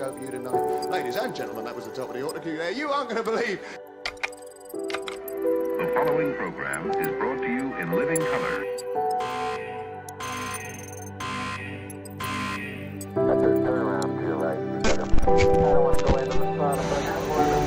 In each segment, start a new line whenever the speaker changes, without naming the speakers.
show for you tonight. Ladies and gentlemen, that was the top of the order queue there. You aren't going to believe.
The following program is brought to you in living color.
That's a turnaround to your right. I don't want to go into the sun, but I got more than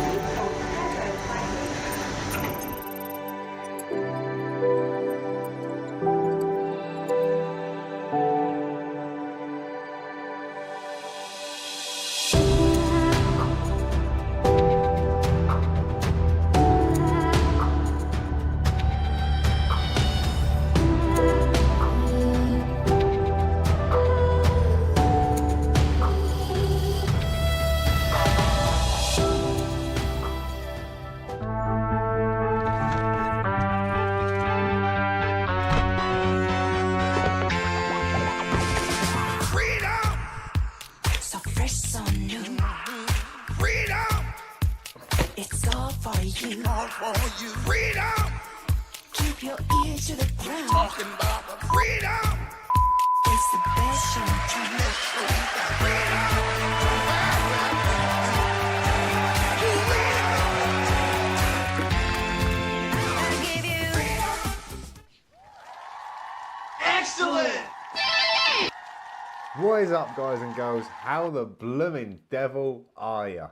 What is up, guys and girls? How the blooming devil are ya?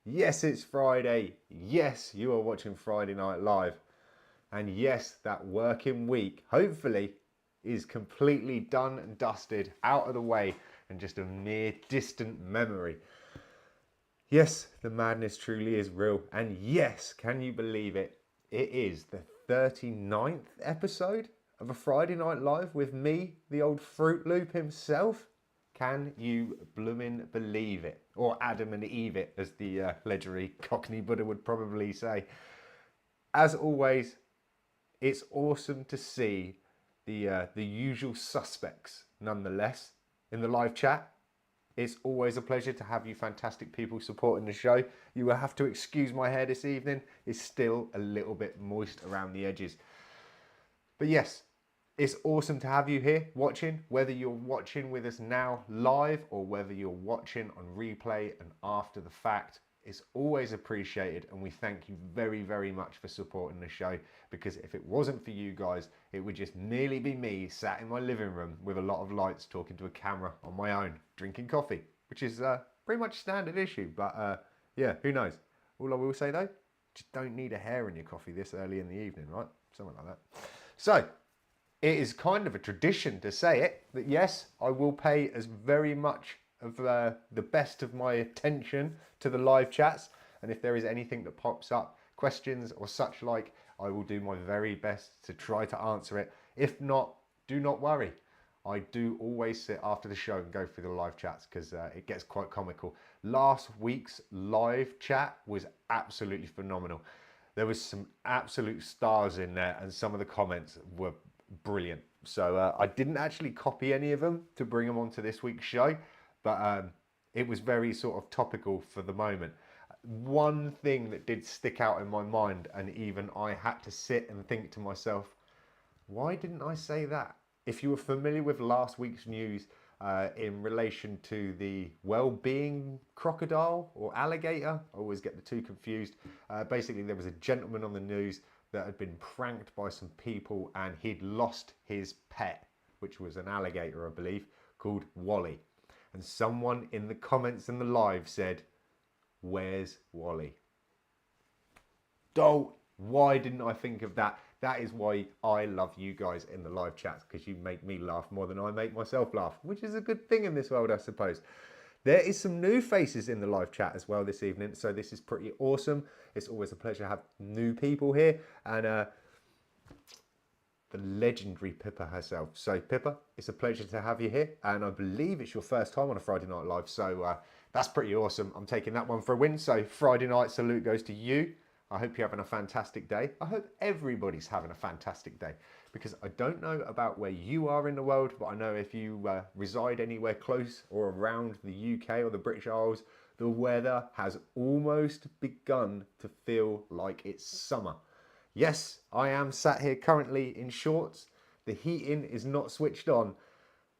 Yes, it's Friday. Yes, you are watching Friday Night Live. And yes, that working week, hopefully, is completely done and dusted, out of the way, and just a mere distant memory. Yes, the madness truly is real. And yes, can you believe it? It is the 39th episode of a Friday Night Live with me, the old Fruit Loop himself. Can you bloomin' believe it? Or Adam and Eve it, as the legendary Cockney Buddha would probably say. As always, it's awesome to see the usual suspects, nonetheless, in the live chat. It's always a pleasure to have you fantastic people supporting the show. You will have to excuse my hair this evening. It's still a little bit moist around the edges. But yes, it's awesome to have you here watching, whether you're watching with us now live or whether you're watching on replay and after the fact. It's always appreciated, and we thank you very, very much for supporting the show, because if it wasn't for you guys, it would just merely be me sat in my living room with a lot of lights talking to a camera on my own, drinking coffee, which is pretty much standard issue. But yeah, who knows? All I will say though, just don't need a hair in your coffee this early in the evening, right? Something like that. So, it is kind of a tradition to say it, that yes, I will pay as very much of the best of my attention to the live chats. And if there is anything that pops up, questions or such like, I will do my very best to try to answer it. If not, do not worry. I do always sit after the show and go through the live chats, because it gets quite comical. Last week's live chat was absolutely phenomenal. There was some absolute stars in there, and some of the comments were brilliant. So I didn't actually copy any of them to bring them onto this week's show, but it was very sort of topical for the moment. One thing that did stick out in my mind, and even I had to sit and think to myself, why didn't I say that? If you were familiar with last week's news in relation to the well-being crocodile or alligator, I always get the two confused. Basically, there was a gentleman on the news that had been pranked by some people, and he'd lost his pet, which was an alligator, I believe, called Wally. And someone in the comments in the live said, "Where's Wally?" Don't. Why didn't I think of that? That is why I love you guys in the live chats, because you make me laugh more than I make myself laugh, which is a good thing in this world, I suppose. There is some new faces in the live chat as well this evening, so this is pretty awesome. It's always a pleasure to have new people here, and the legendary Pippa herself. So Pippa, it's a pleasure to have you here, and I believe it's your first time on a Friday Night Live, so that's pretty awesome. I'm taking that one for a win, so Friday night salute goes to you. I hope you're having a fantastic day. I hope everybody's having a fantastic day, because I don't know about where you are in the world, but I know if you reside anywhere close or around the UK or the British Isles, the weather has almost begun to feel like it's summer. Yes, I am sat here currently in shorts. The heating is not switched on,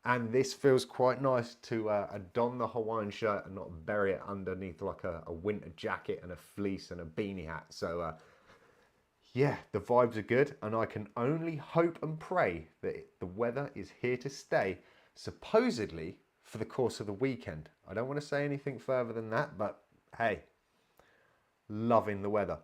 And this feels quite nice to don the Hawaiian shirt and not bury it underneath like a winter jacket and a fleece and a beanie hat. So yeah, the vibes are good, and I can only hope and pray that the weather is here to stay, supposedly for the course of the weekend. I don't want to say anything further than that, but hey, loving the weather.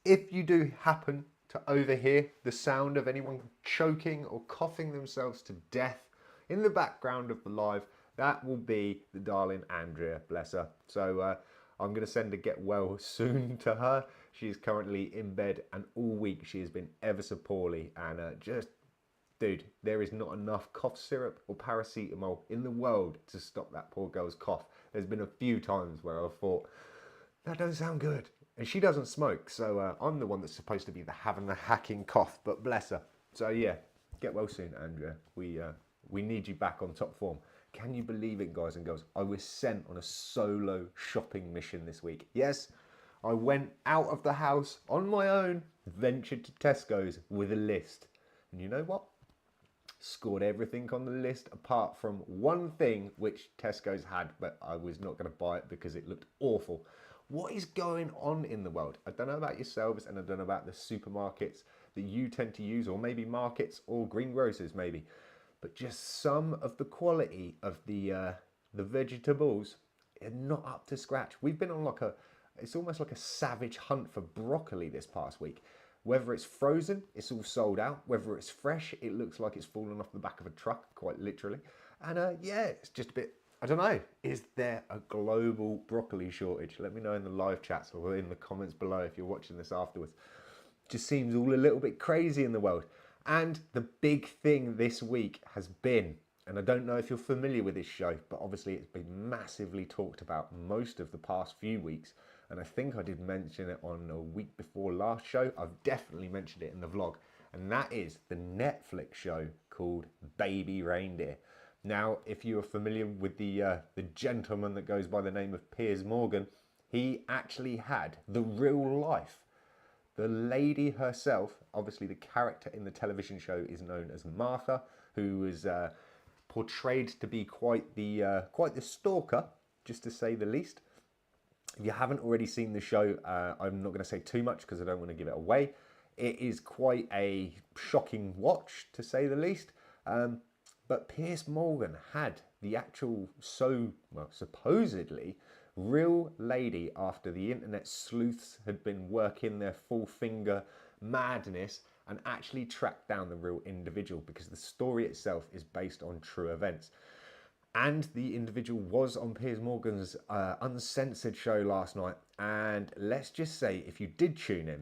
If you do happen to overhear the sound of anyone choking or coughing themselves to death in the background of the live, that will be the darling Andrea, bless her. So I'm going to send a get well soon to her. She's currently in bed, and all week she has been ever so poorly, and dude, there is not enough cough syrup or paracetamol in the world to stop that poor girl's cough. There's been a few times where I've thought, that doesn't sound good. And she doesn't smoke, so I'm the one that's supposed to be having the hacking cough, but bless her. So yeah, get well soon, Andrea. We need you back on top form. Can you believe it, guys and girls? I was sent on a solo shopping mission this week. Yes, I went out of the house on my own, ventured to Tesco's with a list. And you know what? Scored everything on the list apart from one thing which Tesco's had, but I was not going to buy it because it looked awful. What is going on in the world? I don't know about yourselves, and I don't know about the supermarkets that you tend to use, or maybe markets or greengrocers maybe, but just some of the quality of the vegetables are not up to scratch. We've been on it's almost like a savage hunt for broccoli this past week. Whether it's frozen, it's all sold out. Whether it's fresh, it looks like it's fallen off the back of a truck, quite literally. And yeah, it's just a bit, I don't know, is there a global broccoli shortage? Let me know in the live chats or in the comments below if you're watching this afterwards. Just seems all a little bit crazy in the world. And the big thing this week has been, and I don't know if you're familiar with this show, but obviously it's been massively talked about most of the past few weeks. And I think I did mention it on a week before last show. I've definitely mentioned it in the vlog. And that is the Netflix show called Baby Reindeer. Now, if you are familiar with the gentleman that goes by the name of Piers Morgan, he actually had the real life. The lady herself, obviously the character in the television show is known as Martha, who is portrayed to be quite the stalker, just to say the least. If you haven't already seen the show, I'm not going to say too much because I don't want to give it away. It is quite a shocking watch, to say the least. But Piers Morgan had the actual, supposedly real lady after the internet sleuths had been working their full finger madness and actually tracked down the real individual, because the story itself is based on true events. And the individual was on Piers Morgan's uncensored show last night. And let's just say, if you did tune in,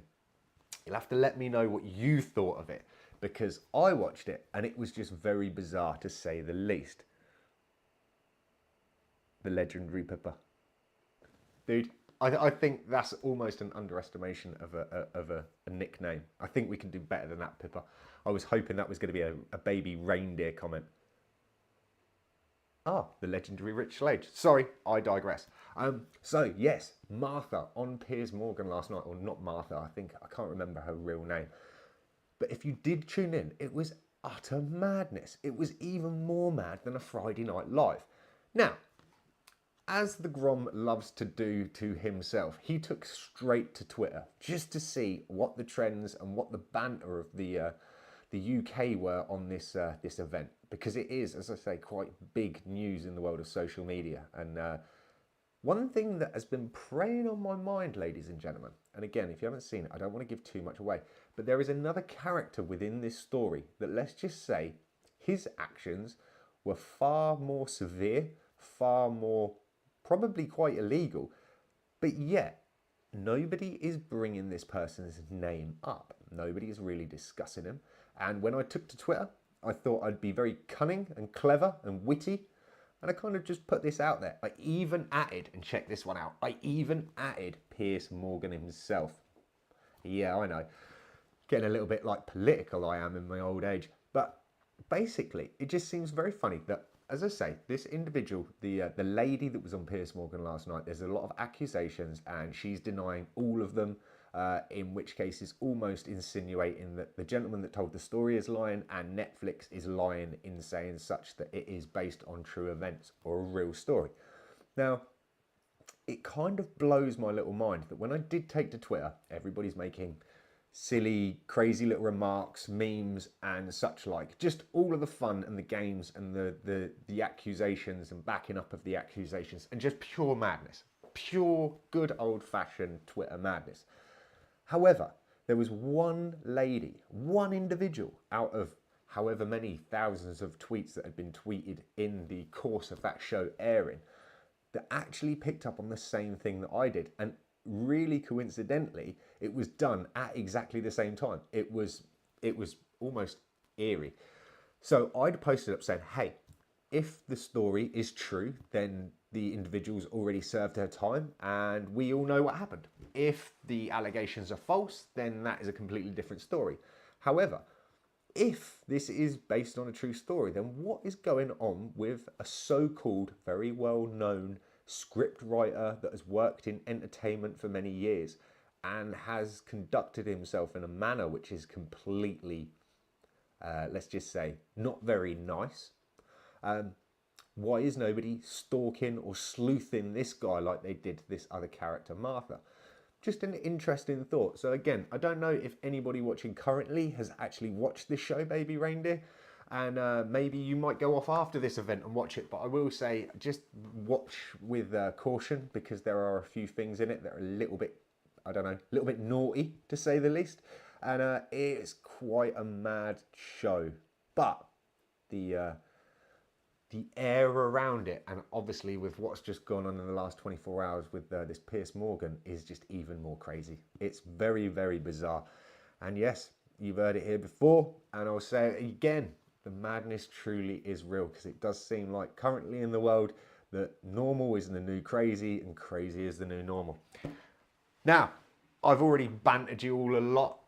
you'll have to let me know what you thought of it, because I watched it and it was just very bizarre, to say the least. The legendary Pippa. Dude, I think that's almost an underestimation of a nickname. I think we can do better than that, Pippa. I was hoping that was going to be a baby reindeer comment. Ah, the legendary Rich Slade. Sorry, I digress. So yes, Martha on Piers Morgan last night, or not Martha, I can't remember her real name. But if you did tune in, it was utter madness. It was even more mad than a Friday Night Live. Now, as the Grom loves to do to himself, he took straight to Twitter just to see what the trends and what the banter of the UK were on this event, because it is, as I say, quite big news in the world of social media. And one thing that has been preying on my mind, ladies and gentlemen, and again, if you haven't seen it, I don't want to give too much away, but there is another character within this story that, let's just say, his actions were far more severe, far more probably quite illegal, but yet nobody is bringing this person's name up. Nobody is really discussing him. And when I took to Twitter, I thought I'd be very cunning and clever and witty, and I kind of just put this out there. I even added, and check this one out, I even added Piers Morgan himself. Yeah, I know, getting a little bit like political I am in my old age, but basically it just seems very funny that, as I say, this individual, the lady that was on Piers Morgan last night, there's a lot of accusations and she's denying all of them. in which case it's almost insinuating that the gentleman that told the story is lying and Netflix is lying in saying such that it is based on true events or a real story. Now, it kind of blows my little mind that when I did take to Twitter, everybody's making silly, crazy little remarks, memes and such like. Just all of the fun and the games and the accusations and backing up of the accusations and just pure madness. Pure, good old-fashioned Twitter madness. However, there was one lady, one individual out of however many thousands of tweets that had been tweeted in the course of that show airing that actually picked up on the same thing that I did. And really coincidentally, it was done at exactly the same time. It was almost eerie. So I'd posted up saying, hey, if the story is true, then the individual's already served her time and we all know what happened. If the allegations are false, then that is a completely different story. However, if this is based on a true story, then what is going on with a so-called very well-known script writer that has worked in entertainment for many years and has conducted himself in a manner which is completely, let's just say, not very nice? Why is nobody stalking or sleuthing this guy like they did this other character, Martha? Just an interesting thought. So again, I don't know if anybody watching currently has actually watched this show, Baby Reindeer, and maybe you might go off after this event and watch it, but I will say just watch with caution, because there are a few things in it that are a little bit, I don't know, a little bit naughty to say the least, and it's quite a mad show. But the air around it, and obviously with what's just gone on in the last 24 hours with this Piers Morgan, is just even more crazy. It's very, very bizarre. And yes, you've heard it here before, and I'll say it again, the madness truly is real, because it does seem like currently in the world that normal is the new crazy and crazy is the new normal. Now, I've already bantered you all a lot,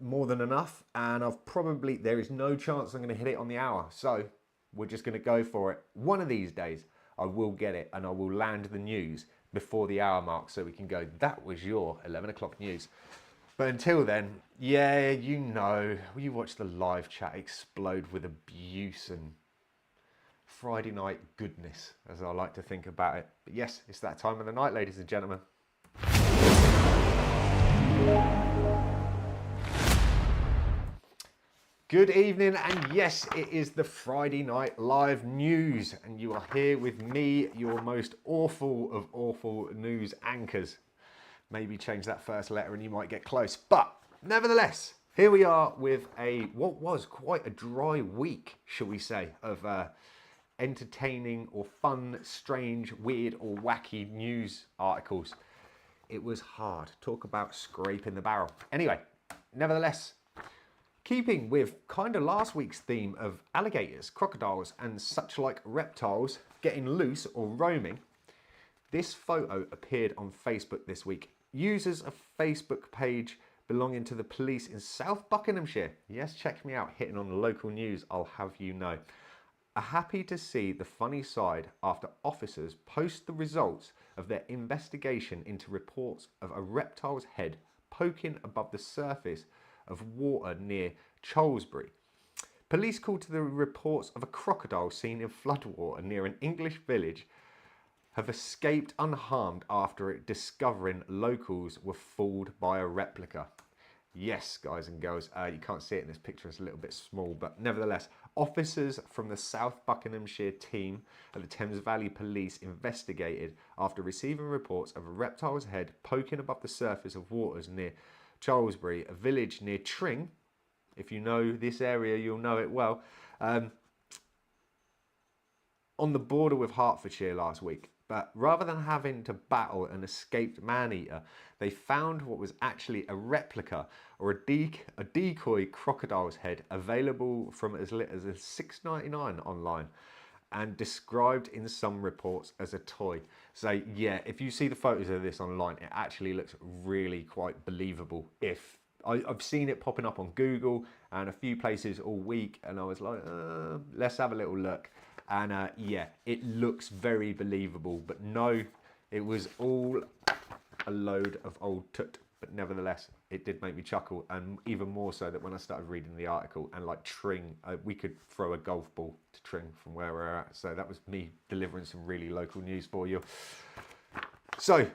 more than enough, and there is no chance I'm going to hit it on the hour. So we're just going to go for it. One of these days, I will get it and I will land the news before the hour mark so we can go, that was your 11 o'clock news. But until then, yeah, you know, you watch the live chat explode with abuse and Friday night goodness, as I like to think about it. But yes, it's that time of the night, ladies and gentlemen. Good evening, and yes, it is the Friday Night Live News, and you are here with me, your most awful of awful news anchors. Maybe change that first letter and you might get close, but nevertheless, here we are with what was quite a dry week, shall we say, of entertaining or fun, strange, weird or wacky news articles. It was hard. Talk about scraping the barrel. Anyway, nevertheless, keeping with kind of last week's theme of alligators, crocodiles and such like reptiles getting loose or roaming, this photo appeared on Facebook this week. Users a Facebook page belonging to the police in South Buckinghamshire, yes, check me out, hitting on local news, I'll have you know, are happy to see the funny side after officers post the results of their investigation into reports of a reptile's head poking above the surface of water near Cholesbury. Police called to the reports of a crocodile seen in floodwater near an English village have escaped unharmed after discovering locals were fooled by a replica. Yes, guys and girls, you can't see it in this picture, it's a little bit small, but nevertheless, officers from the South Buckinghamshire team at the Thames Valley Police investigated after receiving reports of a reptile's head poking above the surface of waters near Cholesbury, a village near Tring. If you know this area, you'll know it well. On the border with Hertfordshire last week. But rather than having to battle an escaped man-eater, they found what was actually a replica or a decoy crocodile's head available from as little as $6.99 online and described in some reports as a toy. So yeah, if you see the photos of this online, it actually looks really quite believable. I've seen it popping up on Google and a few places all week, and I was like, let's have a little look. And yeah, it looks very believable, but no, it was all a load of old tut. but nevertheless, it did make me chuckle, and even more so that when I started reading the article and like Tring, we could throw a golf ball to Tring from where we're at. So that was me delivering some really local news for you. So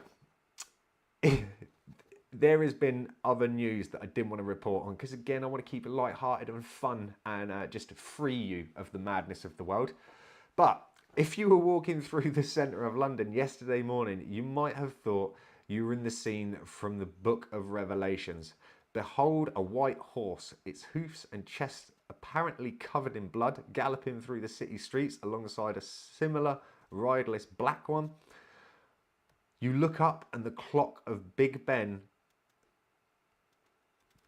there has been other news that I didn't want to report on because, again, I want to keep it lighthearted and fun and just free you of the madness of the world. But if you were walking through the centre of London yesterday morning, you might have thought you were in the scene from the Book of Revelations. Behold a white horse, its hoofs and chest apparently covered in blood, galloping through the city streets alongside a similar riderless black one. You look up and the clock of Big Ben,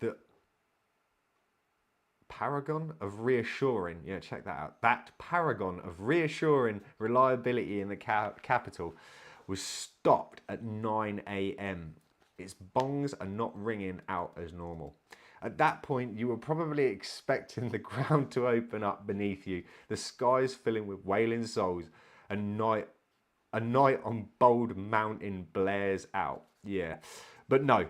the paragon of reassuring, yeah, check that out. That paragon of reassuring reliability in the capital was stopped at 9 a.m. Its bongs are not ringing out as normal. At that point, you were probably expecting the ground to open up beneath you, the skies filling with wailing souls, and a night on Bold Mountain blares out. Yeah, but no.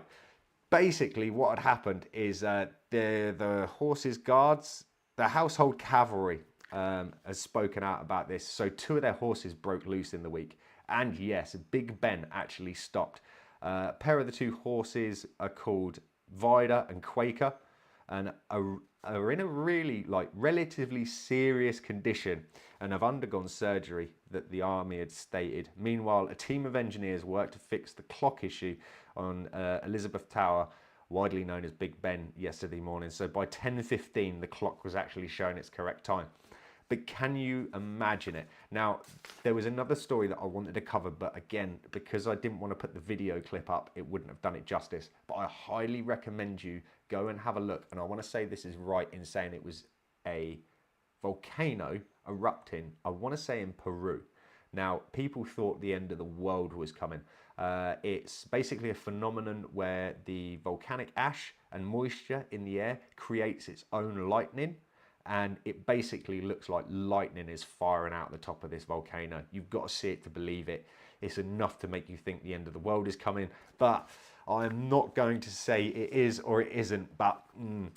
Basically, what had happened is the horses' guards, the household cavalry, has spoken out about this. So 2 of their horses broke loose in the week. And yes, Big Ben actually stopped. A pair of the 2 horses are called Vida and Quaker, and are in a really relatively serious condition and have undergone surgery that the army had stated. Meanwhile, a team of engineers worked to fix the clock issue on Elizabeth Tower, widely known as Big Ben, yesterday morning. So by 10:15, the clock was actually showing its correct time. But can you imagine it? Now, there was another story that I wanted to cover, but again, because I didn't want to put the video clip up, it wouldn't have done it justice. But I highly recommend you go and have a look. And I want to say this is right in saying it was a volcano erupting, I want to say in Peru. Now, people thought the end of the world was coming. It's basically a phenomenon where the volcanic ash and moisture in the air creates its own lightning. And it basically looks like lightning is firing out the top of this volcano. You've got to see it to believe it. It's enough to make you think the end of the world is coming. But I am not going to say it is or it isn't. But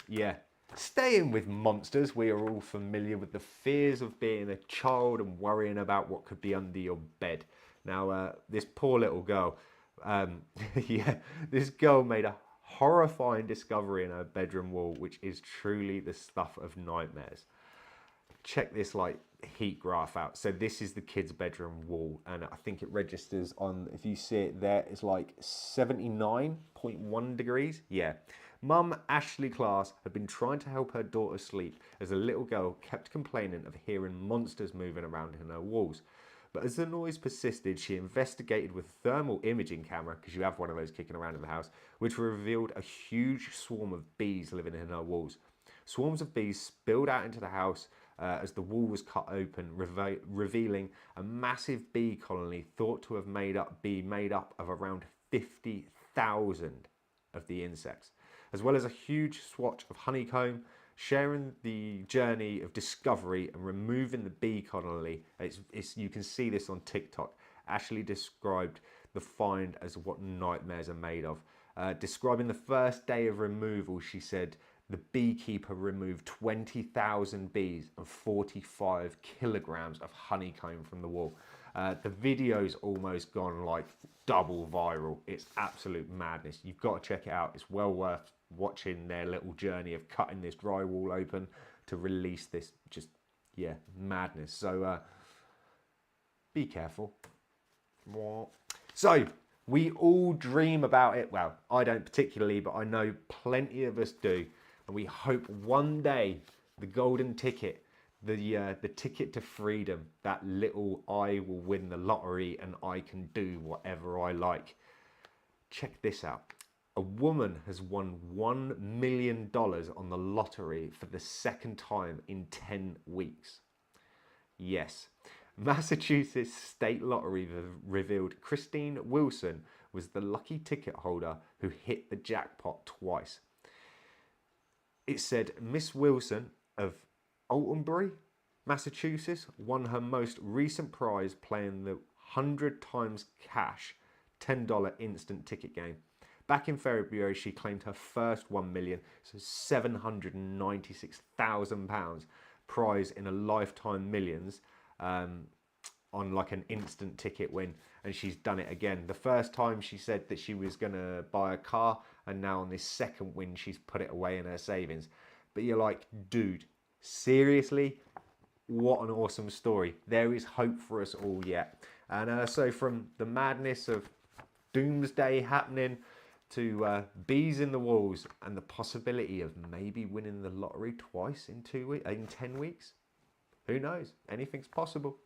yeah, staying with monsters, we are all familiar with the fears of being a child and worrying about what could be under your bed. Now, this poor little girl, yeah, this girl made a horrifying discovery in her bedroom wall, which is truly the stuff of nightmares. Check this heat graph out. So this is the kid's bedroom wall, and I think it registers on, if you see it there, it's like 79.1 degrees. Yeah. Mum, Ashley Class, had been trying to help her daughter sleep as a little girl kept complaining of hearing monsters moving around in her walls. But as the noise persisted, she investigated with a thermal imaging camera, because you have one of those kicking around in the house, which revealed a huge swarm of bees living in her walls. Swarms of bees spilled out into the house as the wall was cut open, revealing a massive bee colony thought to have be made up of around 50,000 of the insects, as well as a huge swatch of honeycomb. Sharing the journey of discovery and removing the bee colony, you can see this on TikTok. Ashley described the find as what nightmares are made of. Describing the first day of removal, she said the beekeeper removed 20,000 bees and 45 kilograms of honeycomb from the wall. The video's almost gone double viral. It's absolute madness. You've got to check it out. It's well worth watching their little journey of cutting this drywall open to release this madness. So be careful. So we all dream about it. Well, I don't particularly, but I know plenty of us do, and we hope one day the golden ticket, the ticket to freedom, that little I will win the lottery and I can do whatever I like. Check this out. A woman has won $1 million on the lottery for the second time in 10 weeks. Yes, Massachusetts State Lottery revealed Christine Wilson was the lucky ticket holder who hit the jackpot twice. It said Miss Wilson of Altonbury, Massachusetts, won her most recent prize playing the 100 times cash $10 instant ticket game. Back in February, she claimed her first 1 million, so £796,000 prize in a lifetime millions on like an instant ticket win, and she's done it again. The first time she said that she was going to buy a car, and now on this second win she's put it away in her savings. But you're like, dude, seriously, what an awesome story. There is hope for us all yet. And so from the madness of doomsday happening to bees in the walls and the possibility of maybe winning the lottery twice in 10 weeks, who knows, anything's possible.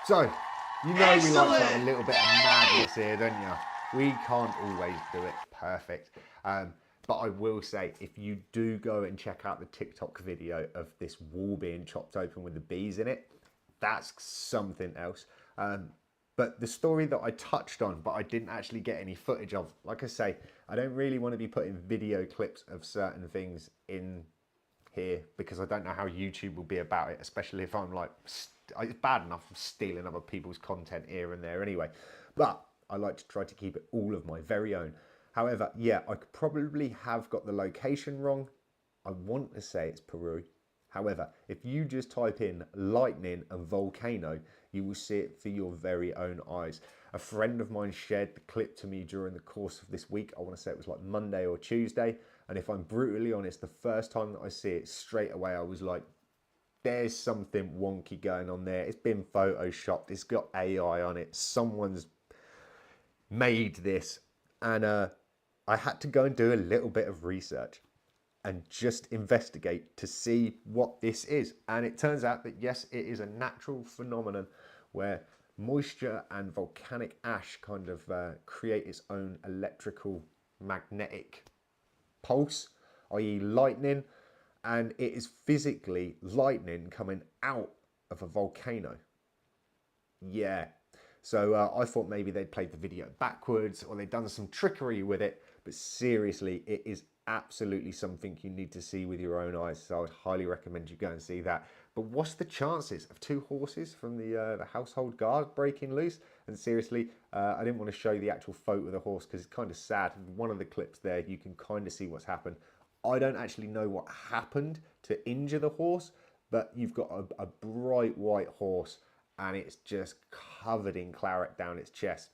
So, you know we like to have a little bit of madness here, don't you? We can't always do it perfect. But I will say, if you do go and check out the TikTok video of this wall being chopped open with the bees in it, that's something else. But the story that I touched on, but I didn't actually get any footage of, like I say, I don't really want to be putting video clips of certain things in here because I don't know how YouTube will be about it, especially if I'm like, it's bad enough I'm stealing other people's content here and there anyway. But I like to try to keep it all of my very own. However, yeah, I could probably have got the location wrong. I want to say it's Peru. However, if you just type in lightning and volcano, you will see it for your very own eyes. A friend of mine shared the clip to me during the course of this week. I want to say it was like Monday or Tuesday. And if I'm brutally honest, the first time that I see it straight away, I was like, there's something wonky going on there. It's been photoshopped. It's got AI on it. Someone's made this. And I had to go and do a little bit of research and just investigate to see what this is. And it turns out that yes, it is a natural phenomenon where moisture and volcanic ash kind of create its own electrical magnetic pulse, i.e. lightning, and it is physically lightning coming out of a volcano. Yeah. So I thought maybe they'd played the video backwards or they'd done some trickery with it, but seriously, it is absolutely something you need to see with your own eyes. So I would highly recommend you go and see that. But what's the chances of 2 horses from the household guard breaking loose? And seriously, I didn't want to show the actual photo of the horse because it's kind of sad. One of the clips there, you can kind of see what's happened. I don't actually know what happened to injure the horse, but you've got a bright white horse and it's just covered in claret down its chest.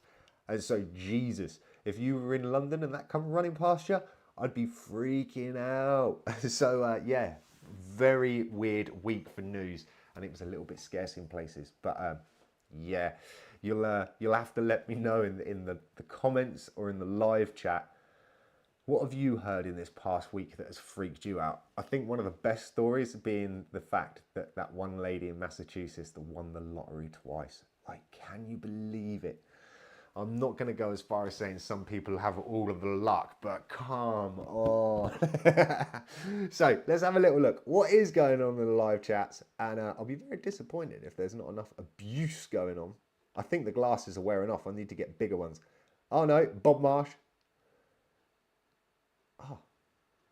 And so, Jesus, if you were in London and that come running past you, I'd be freaking out. So, yeah, very weird week for news. And it was a little bit scarce in places. But, yeah, you'll have to let me know in the comments or in the live chat. What have you heard in this past week that has freaked you out? I think one of the best stories being the fact that that one lady in Massachusetts that won the lottery twice. Like, can you believe it? I'm not going to go as far as saying some people have all of the luck, but come on. So let's have a little look. What is going on in the live chats? And I'll be very disappointed if there's not enough abuse going on. I think the glasses are wearing off. I need to get bigger ones. Oh no, Bob Marsh. Oh,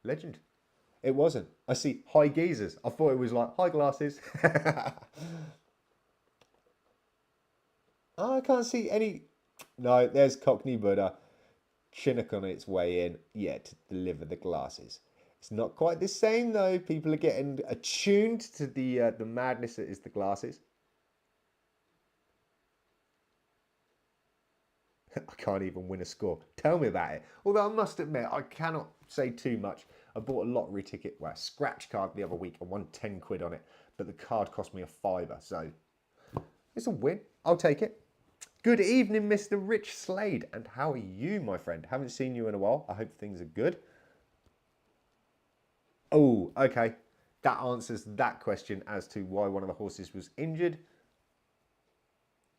legend. It wasn't. I see high geezers. I thought it was like high glasses. Oh, I can't see any. No, there's Cockney Buddha. Chinook on its way in. Yeah, to deliver the glasses. It's not quite the same though. People are getting attuned to the madness that is the glasses. I can't even win a score. Tell me about it. Although I must admit, I cannot say too much. I bought a lottery ticket, well, a scratch card the other week. I won 10 quid on it, but the card cost me a fiver. So it's a win. I'll take it. Good evening, Mr. Rich Slade. And how are you, my friend? Haven't seen you in a while. I hope things are good. Oh, okay. That answers that question as to why one of the horses was injured.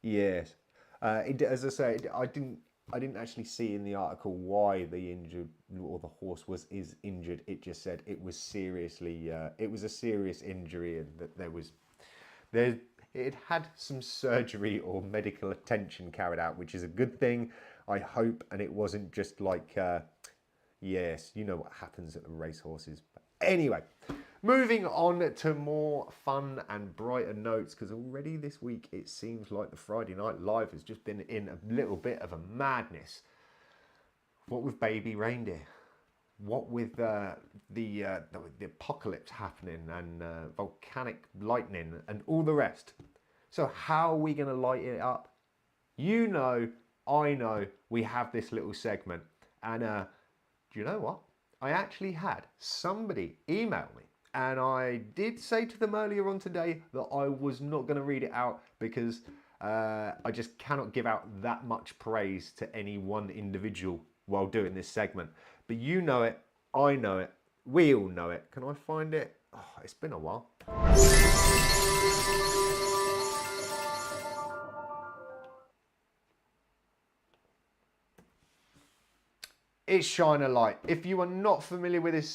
Yes. As I say, I didn't actually see in the article why the injured or the horse is injured. It just said it was seriously, it was a serious injury and that it had some surgery or medical attention carried out, which is a good thing. I hope, and it wasn't just like, yes, you know what happens at the racehorses. But anyway, moving on to more fun and brighter notes, because already this week it seems like the Friday Night Live has just been in a little bit of a madness. What with baby reindeer? What with the apocalypse happening and volcanic lightning and all the rest? So how are we going to light it up? You know, I know, we have this little segment. And do you know what? I actually had somebody email me. And I did say to them earlier on today that I was not going to read it out because I just cannot give out that much praise to any one individual while doing this segment. But you know it, I know it, we all know it. Can I find it? Oh, it's been a while. It's Shine a Light. If you are not familiar with this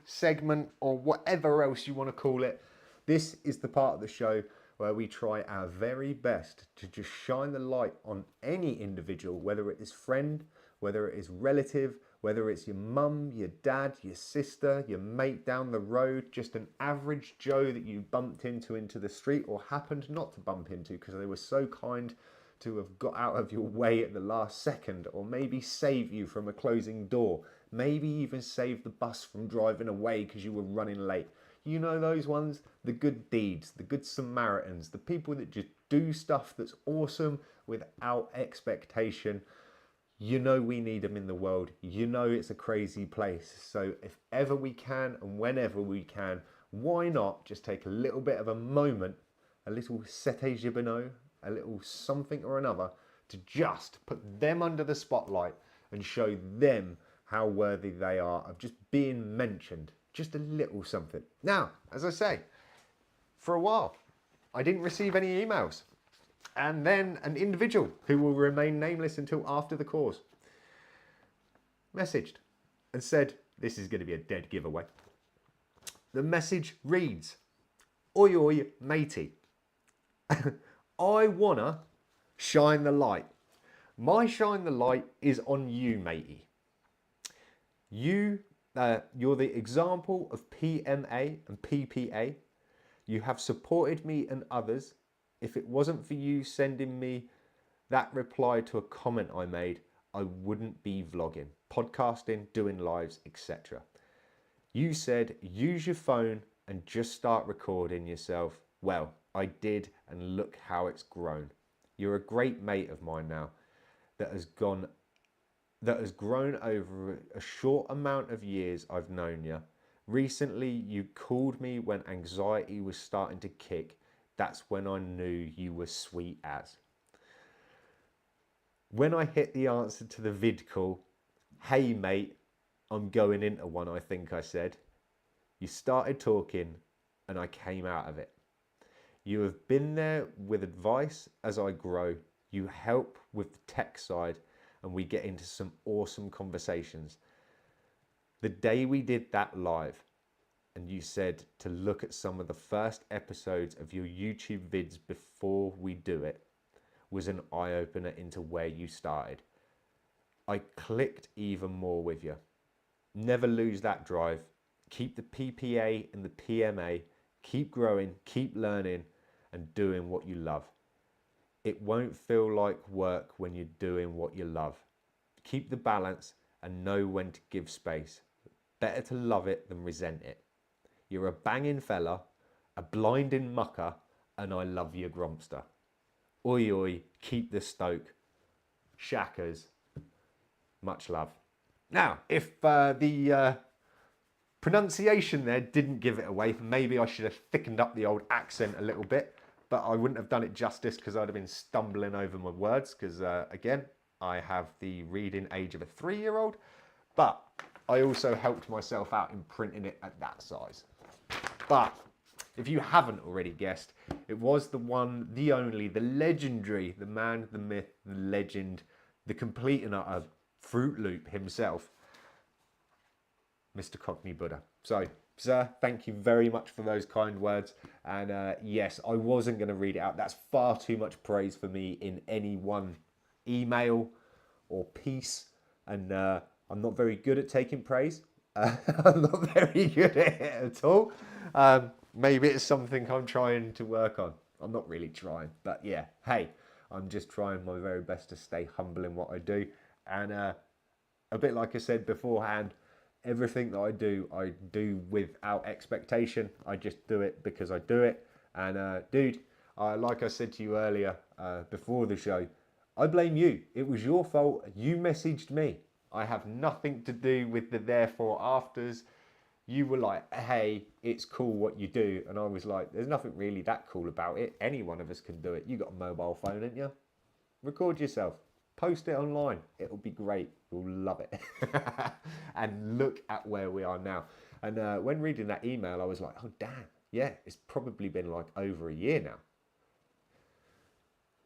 segment, or whatever else you want to call it, this is the part of the show where we try our very best to just shine the light on any individual, whether it is friend, whether it is relative, whether it's your mum, your dad, your sister, your mate down the road, just an average Joe that you bumped into the street or happened not to bump into because they were so kind to have got out of your way at the last second, or maybe save you from a closing door, maybe even save the bus from driving away because you were running late. You know those ones? The good deeds, the good Samaritans, the people that just do stuff that's awesome without expectation. You know we need them in the world. You know it's a crazy place. So if ever we can and whenever we can, why not just take a little bit of a moment, a little Sete Gibino, a little something or another, to just put them under the spotlight and show them how worthy they are of just being mentioned. Just a little something. Now, as I say, for a while, I didn't receive any emails. And then an individual who will remain nameless until after the course messaged and said, this is going to be a dead giveaway. The message reads, "Oi, oi, matey. I wanna shine the light. My shine the light is on you, matey. You're the example of PMA and PPA. You have supported me and others. If it wasn't for you sending me that reply to a comment I made, I wouldn't be vlogging, podcasting, doing lives, etc. You said use your phone and just start recording yourself. Well, I did, and look how it's grown. You're a great mate of mine now that has grown over a short amount of years I've known you. Recently, you called me when anxiety was starting to kick. That's when I knew you were sweet as. When I hit the answer to the vid call, hey mate, I'm going into one, I think I said. You started talking and I came out of it. You have been there with advice as I grow. You help with the tech side and we get into some awesome conversations. The day we did that live and you said to look at some of the first episodes of your YouTube vids before we do it was an eye-opener into where you started. I clicked even more with you. Never lose that drive. Keep the PPA and the PMA. Keep growing, keep learning and doing what you love. It won't feel like work when you're doing what you love. Keep the balance and know when to give space. Better to love it than resent it. You're a banging fella, a blinding mucker, and I love you, Gromster. Oi, oi, keep the stoke. Shackers. Much love. Now, if the pronunciation there didn't give it away, maybe I should have thickened up the old accent a little bit, but I wouldn't have done it justice because I'd have been stumbling over my words because, again, I have the reading age of a 3-year-old, but I also helped myself out in printing it at that size. But if you haven't already guessed, it was the one, the only, the legendary, the man, the myth, the legend, the complete and utter Fruit Loop himself, Mr. Cockney Buddha. So, sir, thank you very much for those kind words. And yes, I wasn't going to read it out. That's far too much praise for me in any one email or peace. And I'm not very good at taking praise. I'm not very good at it at all. Maybe it's something I'm trying to work on. I'm not really trying, but yeah, hey, I'm just trying my very best to stay humble in what I do. And a bit like I said beforehand, everything that I do without expectation. I just do it because I do it. And dude, like I said to you earlier before the show, I blame you. It was your fault. You messaged me. I have nothing to do with the therefore afters. You were like, hey, it's cool what you do. And I was like, there's nothing really that cool about it. Any one of us can do it. You got a mobile phone, ain't you? Record yourself. Post it online. It'll be great. You'll love it. And look at where we are now. And when reading that email, I was like, oh, damn. Yeah, it's probably been like over a year now.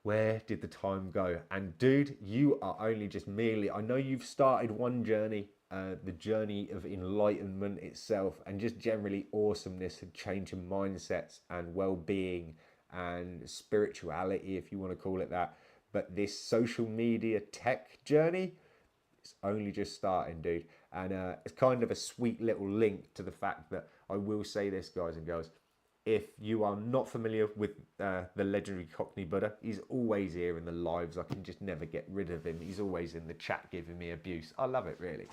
Where did the time go? And dude, you are only just merely, I know you've started one journey, the journey of enlightenment itself, and just generally awesomeness and changing mindsets and well-being and spirituality, if you want to call it that. But this social media tech journey, it's only just starting, dude. And it's kind of a sweet little link to the fact that I will say this, guys and girls. If you are not familiar with the legendary Cockney Buddha, he's always here in the lives. I can just never get rid of him. He's always in the chat giving me abuse. I love it, really.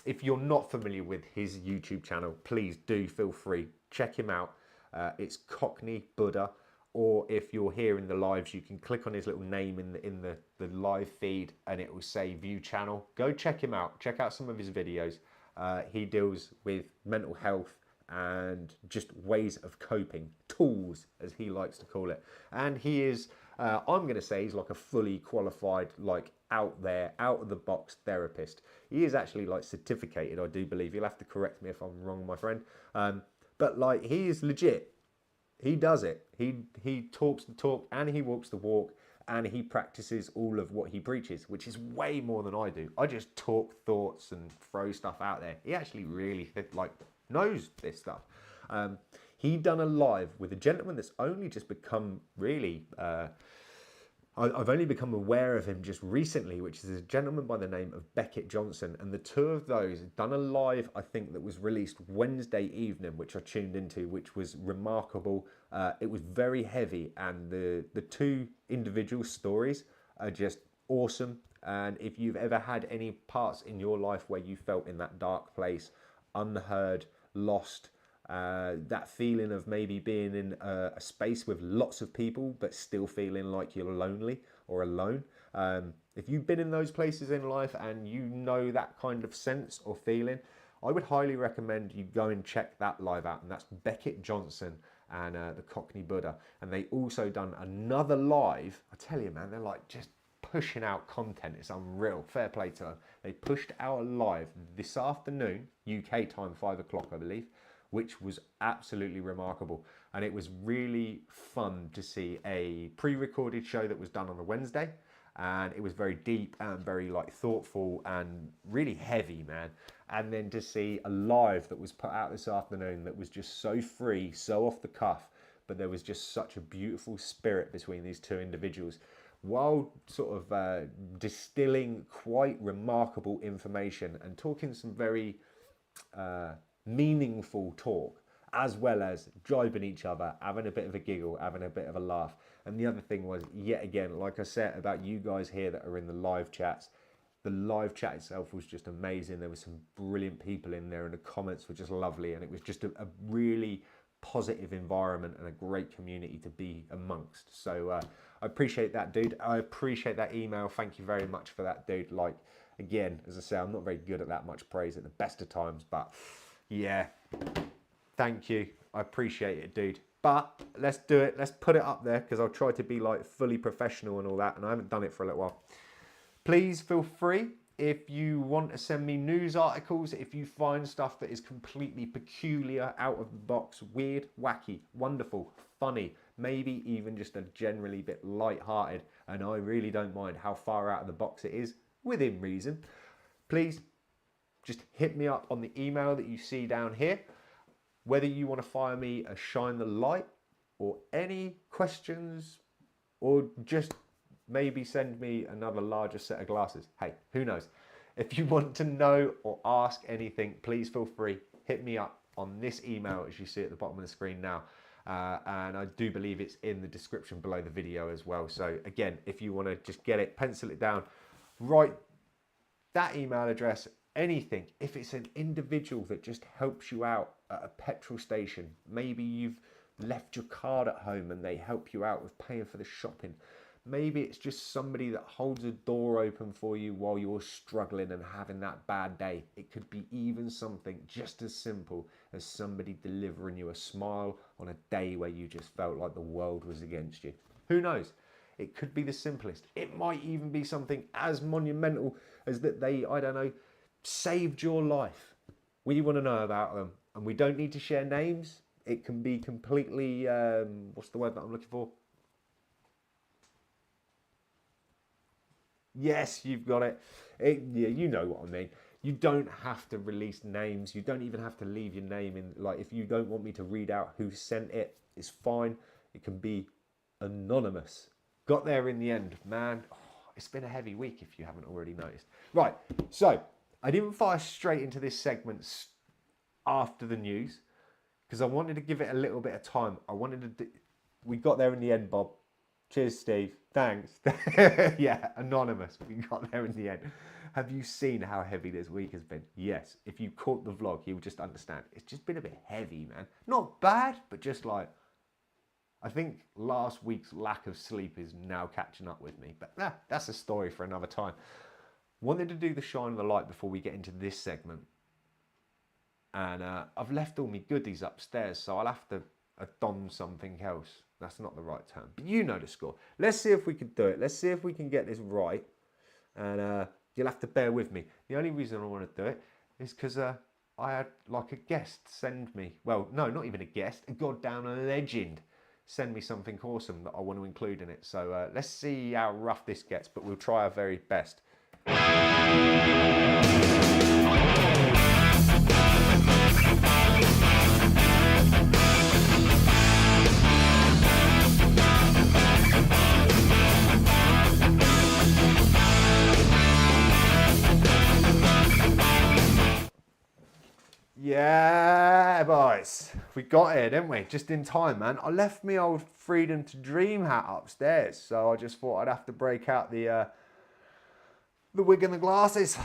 If you're not familiar with his YouTube channel, please do feel free. Check him out. It's Cockney Buddha. Or if you're here in the lives, you can click on his little name in the live feed and it will say view channel. Go check him out. Check out some of his videos. He deals with mental health and just ways of coping, tools as he likes to call it. And he is, I'm going to say he's like a fully qualified, like out there, out of the box therapist. He is actually like certificated, I do believe. You'll have to correct me if I'm wrong, my friend. But like he is legit. He does it. He talks the talk and he walks the walk and he practices all of what he preaches, which is way more than I do. I just talk thoughts and throw stuff out there. He actually really like knows this stuff. He done a live with a gentleman that's only just become really I've only become aware of him just recently, which is a gentleman by the name of Beckett Johnson. And the two of those done a live, I think, that was released Wednesday evening, which I tuned into, which was remarkable. It was very heavy, and the two individual stories are just awesome. And if you've ever had any parts in your life where you felt in that dark place, unheard, lost, that feeling of maybe being in a space with lots of people but still feeling like you're lonely or alone. If you've been in those places in life and you know that kind of sense or feeling, I would highly recommend you go and check that live out. And that's Beckett Johnson and the Cockney Buddha. And they also done another live. I tell you, man, they're like just pushing out content. It's unreal. Fair play to them. They pushed out a live this afternoon, UK time, 5 o'clock, I believe, which was absolutely remarkable. And it was really fun to see a pre-recorded show that was done on a Wednesday. And it was very deep and very like thoughtful and really heavy, man. And then to see a live that was put out this afternoon that was just so free, so off the cuff, but there was just such a beautiful spirit between these two individuals, while sort of distilling quite remarkable information and talking some very meaningful talk, as well as jibing each other, having a bit of a giggle, having a bit of a laugh. And the other thing was, yet again, like I said about you guys here that are in the live chats, the live chat itself was just amazing. There were some brilliant people in there and the comments were just lovely, and it was just a really positive environment and a great community to be amongst. So I appreciate that, dude. I appreciate that email. Thank you very much for that, dude. Like, again, as I say, I'm not very good at that much praise at the best of times, but yeah, thank you. I appreciate it, dude. But let's do it. Let's put it up there, because I'll try to be like fully professional and all that, and I haven't done it for a little while. Please feel free, if you want to send me news articles, if you find stuff that is completely peculiar, out of the box, weird, wacky, wonderful, funny, maybe even just a generally bit light-hearted, and I really don't mind how far out of the box it is, within reason, please just hit me up on the email that you see down here. Whether you want to fire me a shine the light or any questions or just maybe send me another larger set of glasses. Hey, who knows? If you want to know or ask anything, please feel free. Hit me up on this email as you see at the bottom of the screen now. And I do believe it's in the description below the video as well. So again, if you want to just get it, pencil it down, write that email address, anything. If it's an individual that just helps you out at a petrol station, maybe you've left your card at home and they help you out with paying for the shopping. Maybe it's just somebody that holds a door open for you while you're struggling and having that bad day. It could be even something just as simple as somebody delivering you a smile on a day where you just felt like the world was against you. Who knows? It could be the simplest. It might even be something as monumental as that they, I don't know, saved your life. We want to know about them. And we don't need to share names. It can be completely, what's the word that I'm looking for? Yes, you've got it. Yeah, you know what I mean. You don't have to release names. You don't even have to leave your name in. Like, if you don't want me to read out who sent it, it's fine. It can be anonymous. Got there in the end, man. Oh, it's been a heavy week if you haven't already noticed. Right, so I didn't fire straight into this segment after the news because I wanted to give it a little bit of time. We got there in the end, Bob. Cheers, Steve. Thanks. Yeah, anonymous. We got there in the end. Have you seen how heavy this week has been? Yes. If you caught the vlog, you'll just understand. It's just been a bit heavy, man. Not bad, but just like, I think last week's lack of sleep is now catching up with me. But that's a story for another time. Wanted to do the shine of the light before we get into this segment. And I've left all my goodies upstairs, so I'll have to don something else. That's not the right term, but you know the score. Let's see if we can do it. Let's see if we can get this right. And you'll have to bear with me. The only reason I want to do it is because I had like a guest send me, well, no, not even a guest, a goddamn legend send me something awesome that I want to include in it. So let's see how rough this gets, but we'll try our very best. Yeah, boys, we got here, didn't we? Just in time, man. I left me old Freedom to Dream hat upstairs, so I just thought I'd have to break out the wig and the glasses.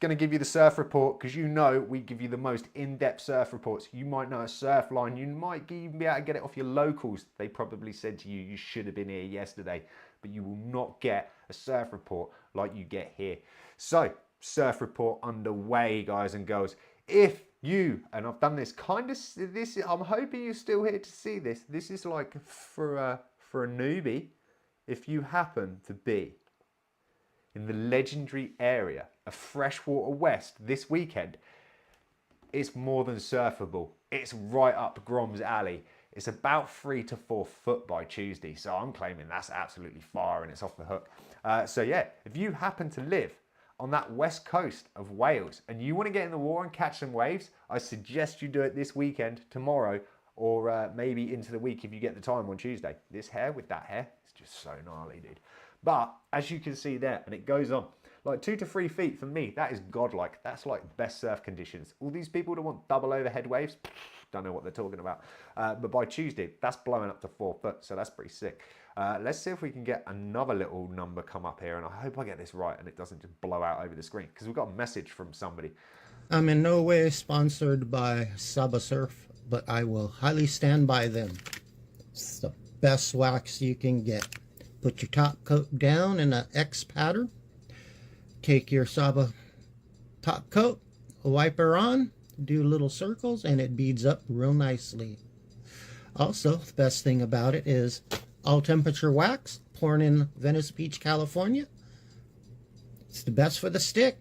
Gonna give you the surf report because you know we give you the most in-depth surf reports. You might know a surf line. You might even be able to get it off your locals. They probably said to you, you should have been here yesterday, but you will not get a surf report like you get here. So, surf report underway, guys and girls. If you, and I've done this kind of, I'm hoping you're still here to see this. This is like for a newbie. If you happen to be in the legendary area of Freshwater West this weekend, it's more than surfable. It's right up Grom's alley. It's about 3 to 4 foot by Tuesday. So I'm claiming that's absolutely fire and it's off the hook. So yeah, if you happen to live on that west coast of Wales and you want to get in the water and catch some waves, I suggest you do it this weekend, tomorrow, or maybe into the week if you get the time on Tuesday. This hair with that hair, it's just so gnarly, dude. But as you can see there, and it goes on, like 2 to 3 feet for me, that is godlike. That's like best surf conditions. All these people that want double overhead waves, don't know what they're talking about. But by Tuesday, that's blowing up to 4 foot, so that's pretty sick. Let's see if we can get another little number come up here, and I hope I get this right and it doesn't just blow out over the screen, because we've got a message from somebody.
I'm in no way sponsored by Saba Surf, but I will highly stand by them. It's the best wax you can get. Put your top coat down in an X pattern. Take your Saba top coat, wiper on, do little circles, and it beads up real nicely. Also, the best thing about it is all temperature wax, poured in Venice Beach, California. It's the best for the stick.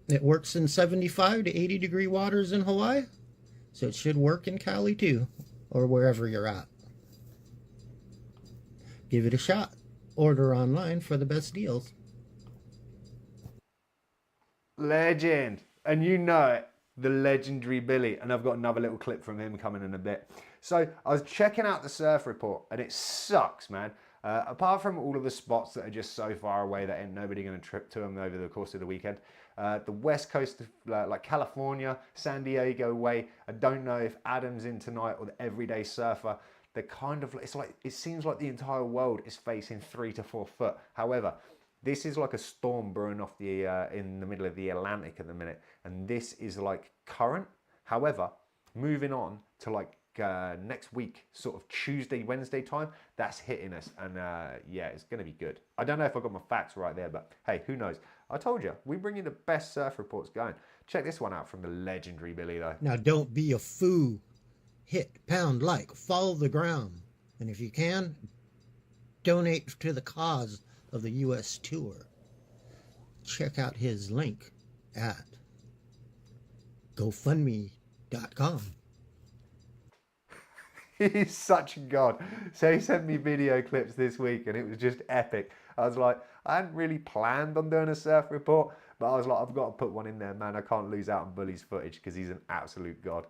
It works in 75 to 80 degree waters in Hawaii, so it should work in Cali too, or wherever you're at. Give it a shot. Order online for the best deals.
Legend. And you know it, the legendary Billy. And I've got another little clip from him coming in a bit. So I was checking out the surf report and it sucks, man. Apart from all of the spots that are just so far away that ain't nobody going to trip to them over the course of the weekend. The west coast, like California, San Diego way, I don't know if Adam's in tonight or the Everyday Surfer. They're kind of, it seems like the entire world is facing 3 to 4 foot. However, this is like a storm brewing off the in the middle of the Atlantic at the minute, and this is like current. However, moving on to like next week, sort of Tuesday, Wednesday time, that's hitting us, and yeah, it's going to be good. I don't know if I got my facts right there, but hey, who knows? I told you, we bring you the best surf reports going. Check this one out from the legendary Billy, though.
Now, don't be a fool. Hit, pound, like, follow the Grom. And if you can, donate to the cause of the U.S. tour. Check out his link at GoFundMe.com.
He's such a god. So he sent me video clips this week and it was just epic. I was like, I hadn't really planned on doing a surf report, but I was like, I've got to put one in there, man. I can't lose out on Bully's footage because he's an absolute god.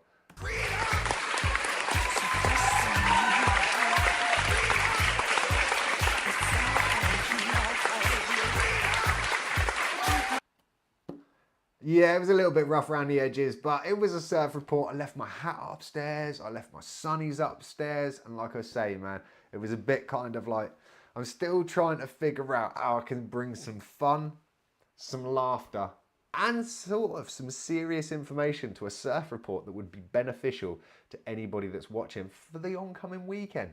Yeah, it was a little bit rough around the edges, but it was a surf report. I left my hat upstairs, I left my sunnies upstairs, and like I say, man, it was a bit kind of like, I'm still trying to figure out how I can bring some fun, some laughter, and sort of some serious information to a surf report that would be beneficial to anybody that's watching for the oncoming weekend.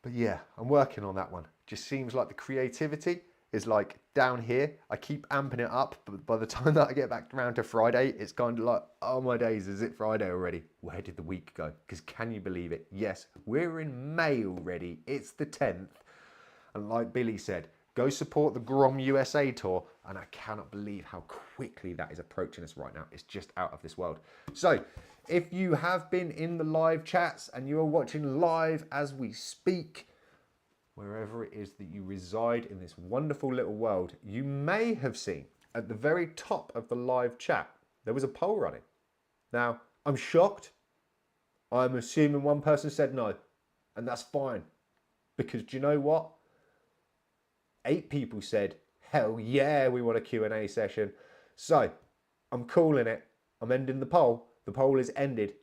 But yeah, I'm working on that one. Just seems like the creativity is like down here. I keep amping it up, but by the time that I get back around to Friday, it's kind of like, oh my days, is it Friday already? Where did the week go? Because can you believe it? Yes, we're in May already. It's the 10th. And like Billy said, go support the Grom USA tour. And I cannot believe how quickly that is approaching us right now. It's just out of this world. So if you have been in the live chats and you are watching live as we speak, wherever it is that you reside in this wonderful little world, you may have seen at the very top of the live chat, there was a poll running. Now, I'm shocked. I'm assuming one person said no, and that's fine. Because do you know what? 8 people said, hell yeah, we want a Q&A session. So, I'm calling it. I'm ending the poll. The poll is ended.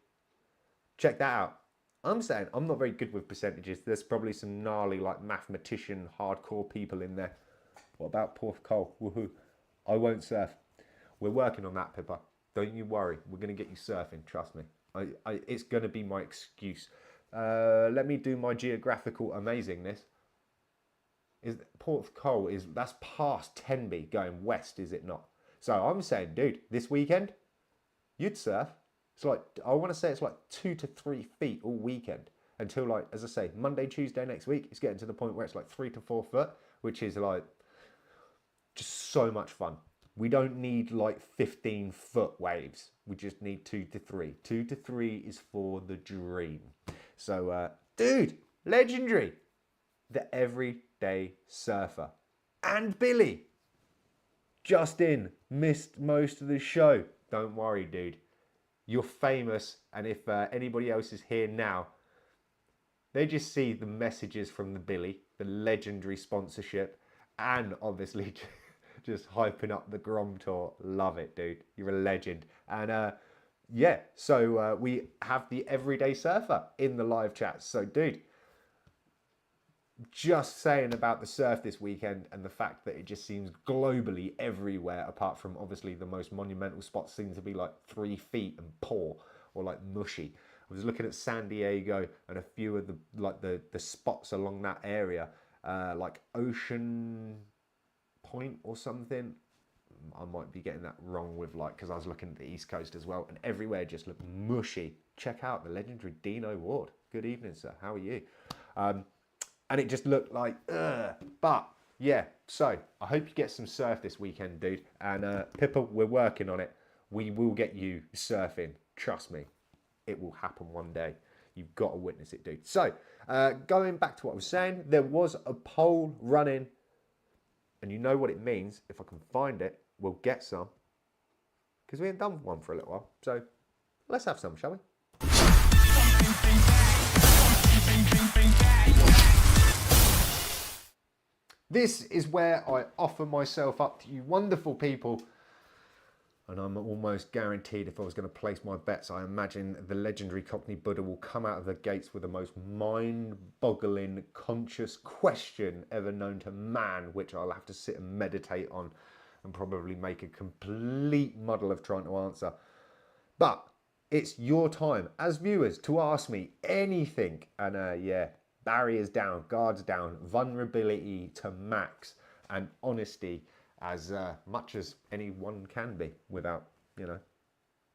Check that out. I'm saying I'm not very good with percentages. There's probably some gnarly, like, mathematician, hardcore people in there. What about poor Cole? Woohoo. I won't surf. We're working on that, Pippa. Don't you worry. We're going to get you surfing. Trust me. It's going to be my excuse. Let me do my geographical amazingness. Port of Cole that's past Tenby going west, is it not? So I'm saying, dude, this weekend, you'd surf. It's like, I want to say it's like 2 to 3 feet all weekend until, like, as I say, Monday, Tuesday next week, it's getting to the point where it's like 3 to 4 foot, which is like just so much fun. We don't need like 15-foot waves. We just need 2 to 3. 2 to 3 is for the dream. So, dude, legendary. The Everyday Surfer. And Billy. Justin missed most of the show. Don't worry, dude. You're famous, and if anybody else is here now, they just see the messages from the Billy, the legendary sponsorship, and obviously just hyping up the Grom tour. Love it, dude. You're a legend. And yeah, so we have the Everyday Surfer in the live chat. So, dude, just saying about the surf this weekend and the fact that it just seems globally everywhere, apart from obviously the most monumental spots seem to be like 3 feet and poor or like mushy. I was looking at San Diego and a few of the spots along that area, like Ocean Point or something. I might be getting that wrong with, like, because I was looking at the East Coast as well, and everywhere just looked mushy. Check out the legendary Dino Ward. Good evening, sir. How are you? And it just looked like, ugh. But yeah, so I hope you get some surf this weekend, dude. And Pippa, we're working on it. We will get you surfing. Trust me, it will happen one day. You've got to witness it, dude. So going back to what I was saying, there was a poll running, and you know what it means. If I can find it, we'll get some, because we ain't done one for a little while. So let's have some, shall we? This is where I offer myself up to you wonderful people. And I'm almost guaranteed if I was going to place my bets, I imagine the legendary Cockney Buddha will come out of the gates with the most mind-boggling, conscious question ever known to man, which I'll have to sit and meditate on and probably make a complete muddle of trying to answer. But it's your time as viewers to ask me anything. And yeah, barriers down, guards down, vulnerability to max, and honesty as much as anyone can be without, you know,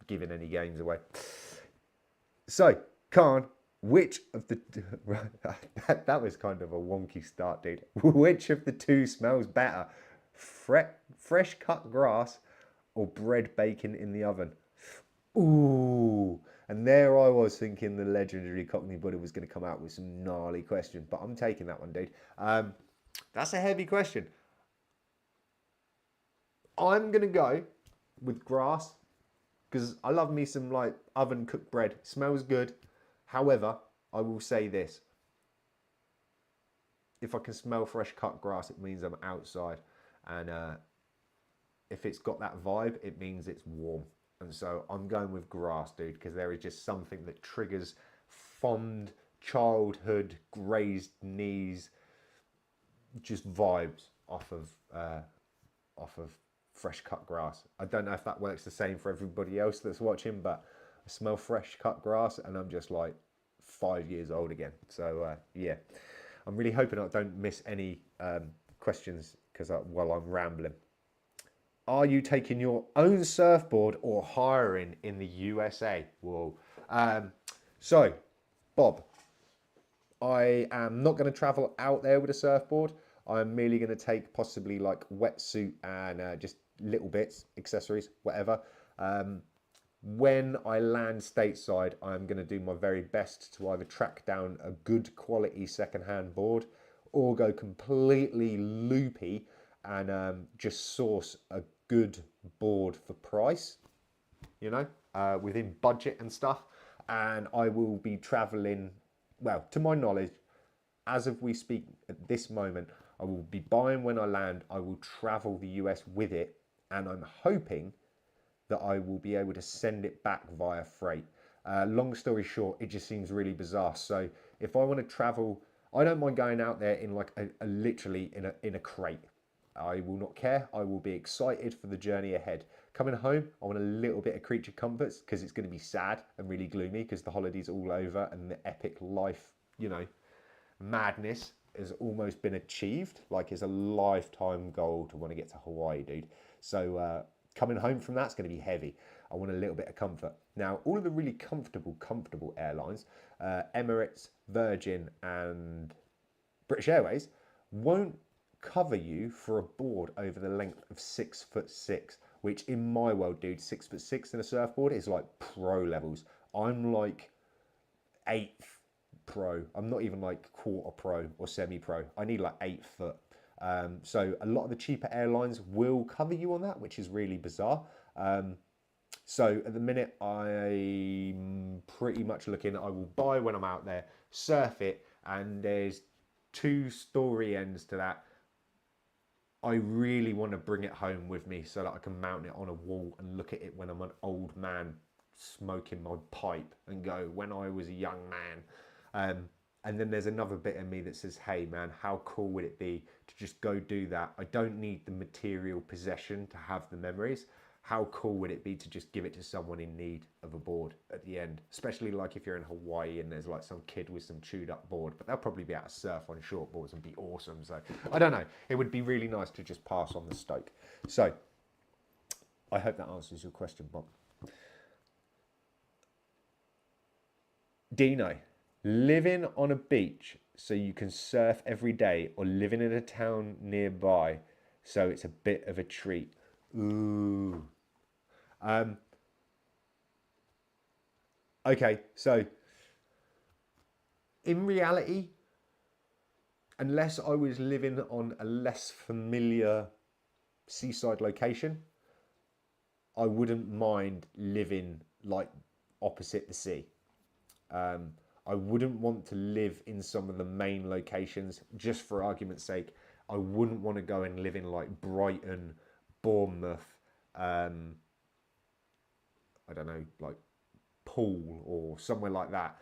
giving any games away. So, Khan, which of the... that was kind of a wonky start, dude. Which of the two smells better? Fresh cut grass or bread baking in the oven? Ooh. And there I was thinking the legendary Cockney Buddha was going to come out with some gnarly question. But I'm taking that one, dude. That's a heavy question. I'm going to go with grass because I love me some like oven cooked bread. It smells good. However, I will say this. If I can smell fresh cut grass, it means I'm outside. And if it's got that vibe, it means it's warm. And so I'm going with grass, dude, because there is just something that triggers fond childhood, grazed knees, just vibes off of fresh cut grass. I don't know if that works the same for everybody else that's watching, but I smell fresh cut grass and I'm just like 5 years old again. So yeah, I'm really hoping I don't miss any questions because while I'm rambling. Are you taking your own surfboard or hiring in the USA? Whoa. So, Bob, I am not going to travel out there with a surfboard. I'm merely going to take possibly like wetsuit and just little bits, accessories, whatever. When I land stateside, I'm going to do my very best to either track down a good quality secondhand board or go completely loopy and just source a good board for price, you know, within budget and stuff. And I will be traveling, well, to my knowledge, as of we speak at this moment, I will be buying when I land. I will travel the US with it, and I'm hoping that I will be able to send it back via freight. Long story short, it just seems really bizarre. So if I want to travel, I don't mind going out there in like a literally in a crate. I will not care. I will be excited for the journey ahead. Coming home, I want a little bit of creature comforts because it's going to be sad and really gloomy because the holiday's all over and the epic life, you know, madness has almost been achieved. Like it's a lifetime goal to want to get to Hawaii, dude. So coming home from that's going to be heavy. I want a little bit of comfort. Now, all of the really comfortable airlines, Emirates, Virgin and British Airways won't cover you for a board over the length of 6'6", which in my world, dude, 6'6" in a surfboard is like pro levels. I'm like 8th pro. I'm not even like quarter pro or semi-pro. I need like 8 foot. So a lot of the cheaper airlines will cover you on that, which is really bizarre. So at the minute, I'm pretty much looking, I will buy when I'm out there, surf it, and there's 2 story ends to that. I really want to bring it home with me so that I can mount it on a wall and look at it when I'm an old man smoking my pipe and go, when I was a young man. And then there's another bit of me that says, hey man, how cool would it be to just go do that? I don't need the material possession to have the memories. How cool would it be to just give it to someone in need of a board at the end? Especially like if you're in Hawaii and there's like some kid with some chewed up board, but they'll probably be able to surf on short boards and be awesome. So I don't know. It would be really nice to just pass on the stoke. So I hope that answers your question, Bob. Dino, living on a beach so you can surf every day or living in a town nearby so it's a bit of a treat. Ooh. Okay, so in reality, unless I was living on a less familiar seaside location, I wouldn't mind living like opposite the sea. I wouldn't want to live in some of the main locations, just for argument's sake. I wouldn't want to go and live in like Brighton, Bournemouth, I don't know, like Poole or somewhere like that,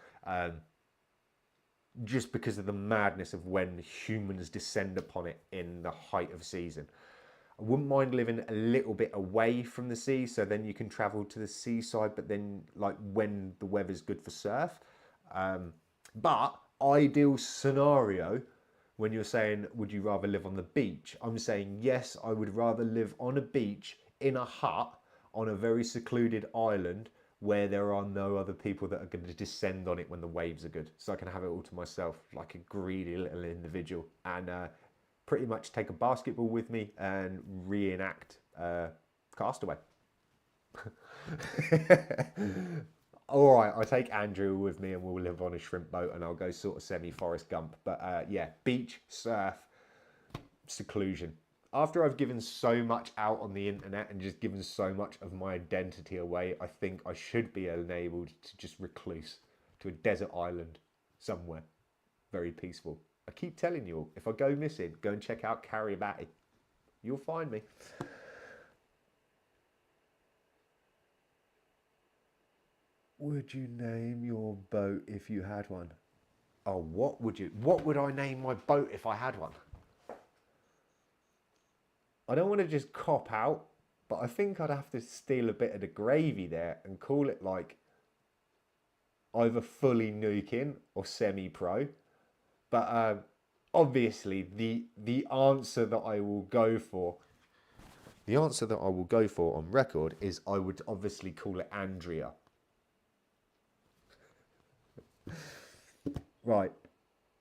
just because of the madness of when humans descend upon it in the height of season. I wouldn't mind living a little bit away from the sea, so then you can travel to the seaside, but then like when the weather's good for surf. But ideal scenario, when you're saying, would you rather live on the beach? I'm saying, yes, I would rather live on a beach in a hut on a very secluded island where there are no other people that are going to descend on it when the waves are good. So I can have it all to myself like a greedy little individual, and pretty much take a basketball with me and reenact Castaway. All right, I'll take Andrew with me and we'll live on a shrimp boat and I'll go sort of semi-Forrest Gump. But yeah, beach, surf, seclusion. After I've given so much out on the internet and just given so much of my identity away, I think I should be enabled to just recluse to a desert island somewhere. Very peaceful. I keep telling you all, if I go missing, go and check out Kiribati. You'll find me. Would you name your boat if you had one? Oh, what would I name my boat if I had one? I don't want to just cop out, but I think I'd have to steal a bit of the gravy there and call it like either fully nuking or semi-pro. But obviously the answer that I will go for, on record is I would obviously call it Andrea. Right.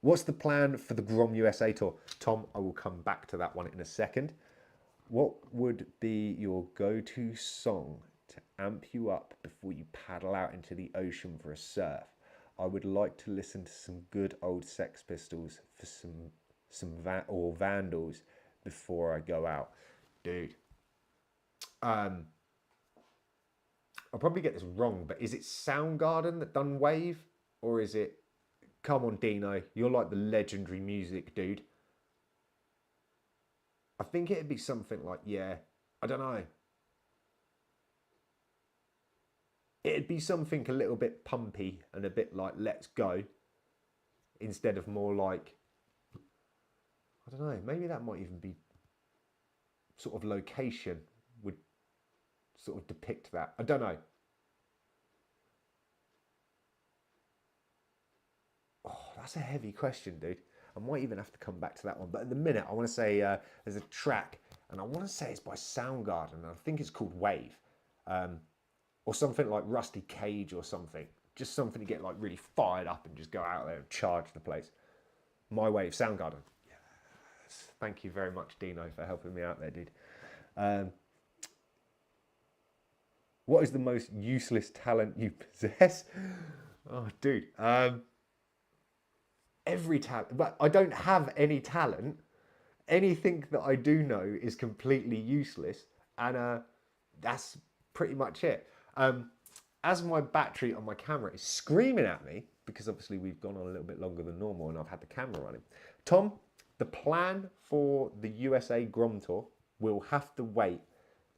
What's the plan for the Grom USA tour? Tom, I will come back to that one in a second. What would be your go-to song to amp you up before you paddle out into the ocean for a surf? I would like to listen to some good old Sex Pistols for or Vandals before I go out. Dude. I'll probably get this wrong, but is it Soundgarden that done Wave? Or is it... Come on, Dino. You're like the legendary music dude. I think it'd be something like, yeah, I don't know. It'd be something a little bit pumpy and a bit like Let's Go, instead of more like, I don't know, maybe that might even be sort of Location would sort of depict that. I don't know. Oh, that's a heavy question, dude. I might even have to come back to that one. But at the minute, I want to say there's a track, and I want to say it's by Soundgarden, and I think it's called Wave. Or something like Rusty Cage or something. Just something to get like really fired up and just go out there and charge the place. My Wave, Soundgarden. Yes. Thank you very much, Dino, for helping me out there, dude. What is the most useless talent you possess? Oh, dude. Every talent, but I don't have any talent. Anything that I do know is completely useless, and that's pretty much it. As my battery on my camera is screaming at me, because obviously we've gone on a little bit longer than normal and I've had the camera running. Tom, the plan for the USA Grom Tour will have to wait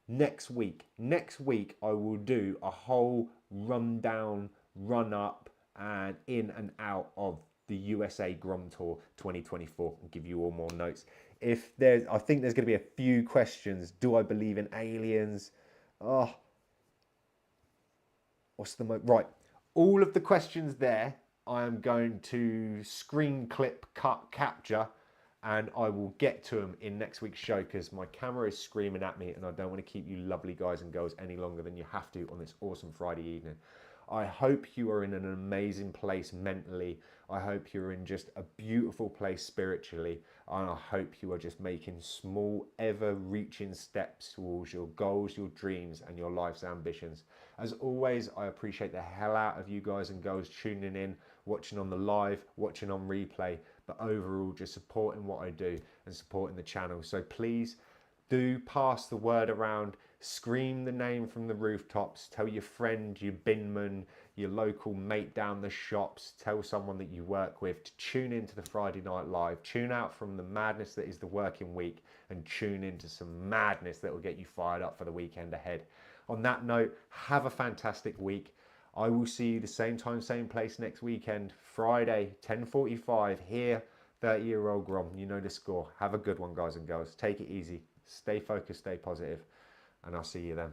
next week. Next week I will do a whole rundown, run up and in and out of the USA Grom Tour 2024 and give you all more notes. I think there's going to be a few questions. Do I believe in aliens? Oh, right? All of the questions there, I am going to screen clip, cut, capture, and I will get to them in next week's show because my camera is screaming at me and I don't want to keep you lovely guys and girls any longer than you have to on this awesome Friday evening. I hope you are in an amazing place mentally. I hope you're in just a beautiful place spiritually. And I hope you are just making small, ever-reaching steps towards your goals, your dreams, and your life's ambitions. As always, I appreciate the hell out of you guys and girls tuning in, watching on the live, watching on replay, but overall just supporting what I do and supporting the channel. So please do pass the word around. Scream the name from the rooftops. Tell your friend, your binman, your local mate down the shops, tell someone that you work with to tune into the Friday Night Live, tune out from the madness that is the working week and tune into some madness that will get you fired up for the weekend ahead. On that note, have a fantastic week. I will see you the same time, same place next weekend, Friday, 10:45 here, 30-year-old Grom. You know the score. Have a good one, guys and girls. Take it easy. Stay focused, stay positive, and I'll see you then.